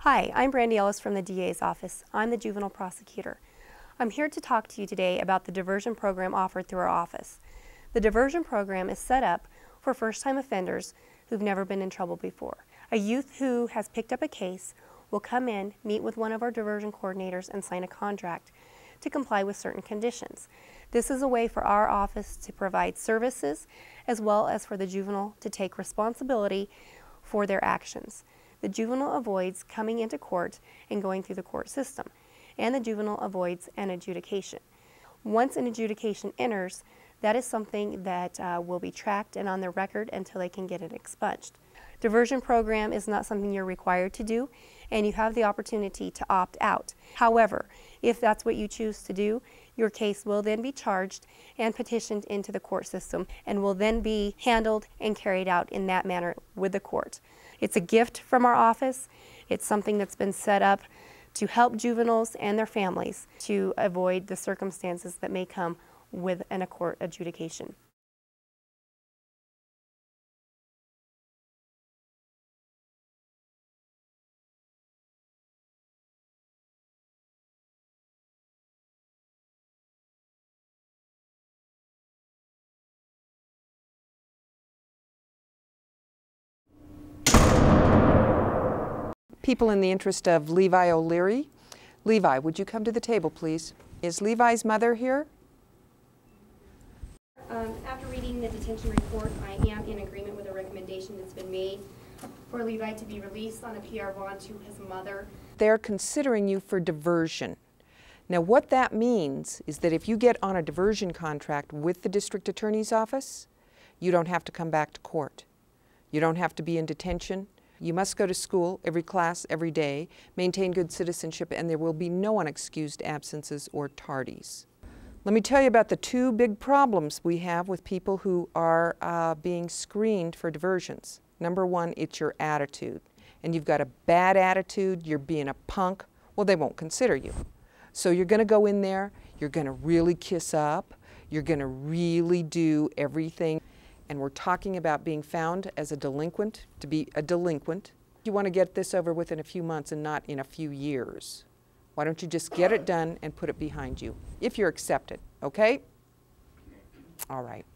Hi, I'm Brandy Ellis from the DA's office. I'm the juvenile prosecutor. I'm here to talk to you today about the diversion program offered through our office. The diversion program is set up for first-time offenders who've never been in trouble before. A youth who has picked up a case will come in, meet with one of our diversion coordinators, and sign a contract to comply with certain conditions. This is a way for our office to provide services as well as for the juvenile to take responsibility for their actions. The juvenile avoids coming into court and going through the court system, and the juvenile avoids an adjudication. Once an adjudication enters, that is something that will be tracked and on their record until they can get it expunged. Diversion program is not something you're required to do, and you have the opportunity to opt out. However, if that's what you choose to do, your case will then be charged and petitioned into the court system and will then be handled and carried out in that manner with the court. It's a gift from our office. It's something that's been set up to help juveniles and their families to avoid the circumstances that may come with a court adjudication. People in the interest of Levi O'Leary. Levi, would you come to the table, please? Is Levi's mother here? After reading the detention report, I am in agreement with the recommendation that's been made for Levi to be released on a PR bond to his mother. They're considering you for diversion. Now, what that means is that if you get on a diversion contract with the district attorney's office, you don't have to come back to court. You don't have to be in detention. You must go to school, every class, every day, maintain good citizenship, and there will be no unexcused absences or tardies. Let me tell you about the two big problems we have with people who are being screened for diversions. Number one, it's your attitude. And you've got a bad attitude, you're being a punk, well, they won't consider you. So you're going to go in there, you're going to really kiss up, you're going to really do everything. And we're talking about being found as a delinquent, to be a delinquent. You want to get this over with in a few months and not in a few years. Why don't you just get it done and put it behind you, if you're accepted, okay? All right.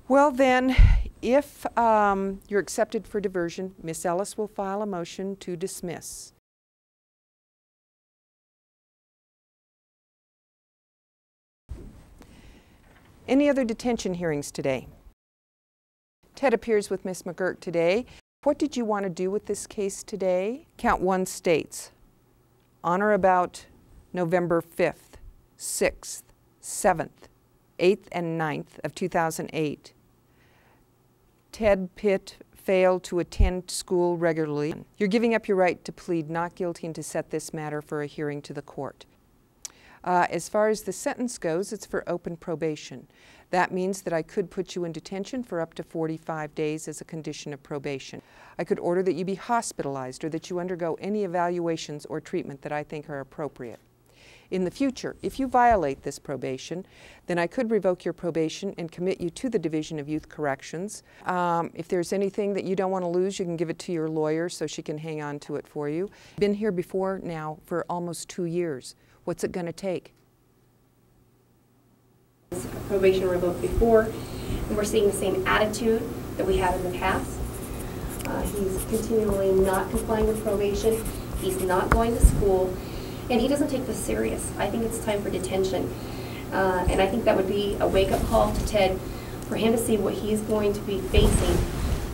Well then, if you're accepted for diversion, Miss Ellis will file a motion to dismiss. Any other detention hearings today? Ted appears with Miss McGirt today. What did you want to do with this case today? Count 1 states. On or about November 5th, 6th, 7th, 8th, and 9th of 2008, Ted Pitt failed to attend school regularly. You're giving up your right to plead not guilty and to set this matter for a hearing to the court. As far as the sentence goes, it's for open probation. That means that I could put you in detention for up to 45 days as a condition of probation. I could order that you be hospitalized or that you undergo any evaluations or treatment that I think are appropriate. In the future, if you violate this probation, then I could revoke your probation and commit you to the Division of Youth Corrections. If there's anything that you don't want to lose, you can give it to your lawyer so she can hang on to it for you. Been here before now for almost 2 years. What's it going to take? Probation revoked before, and we're seeing the same attitude that we had in the past. He's continually not complying with probation. He's not going to school, and he doesn't take this serious. I think it's time for detention, and I think that would be a wake-up call to Ted for him to see what he's going to be facing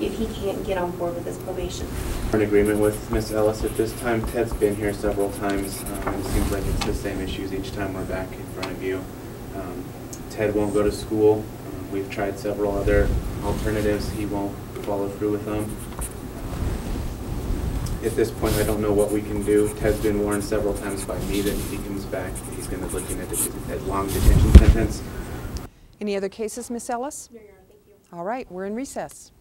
if he can't get on board with this probation. We're in agreement with Ms. Ellis at this time. Ted's been here several times, and it seems like it's the same issues each time we're back in front of you. Ted won't go to school. We've tried several other alternatives. He won't follow through with them. At this point, I don't know what we can do. Ted's been warned several times by me that if he comes back, he's going to be looking at a long detention sentence. Any other cases, Miss Ellis? No, Your Honor, thank you. All right, we're in recess.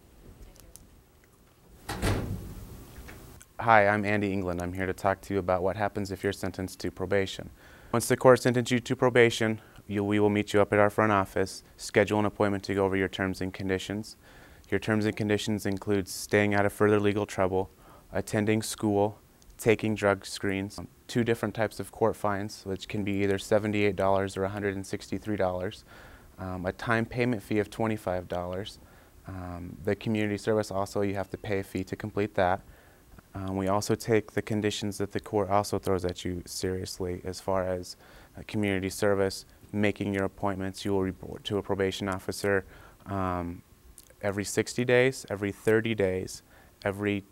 Hi, I'm Andy England. I'm here to talk to you about what happens if you're sentenced to probation. Once the court sentences you to probation, we will meet you up at our front office, schedule an appointment to go over your terms and conditions. Your terms and conditions include staying out of further legal trouble, attending school, taking drug screens, 2 different types of court fines, which can be either $78 or $163, a time payment fee of $25. The community service also, you have to pay a fee to complete that. We also take the conditions that the court also throws at you seriously as far as community service, making your appointments. You will report to a probation officer every 60 days, every 30 days, every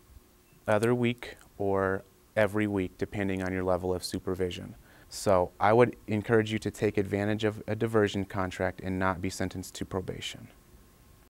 other week, or every week, depending on your level of supervision. So I would encourage you to take advantage of a diversion contract and not be sentenced to probation.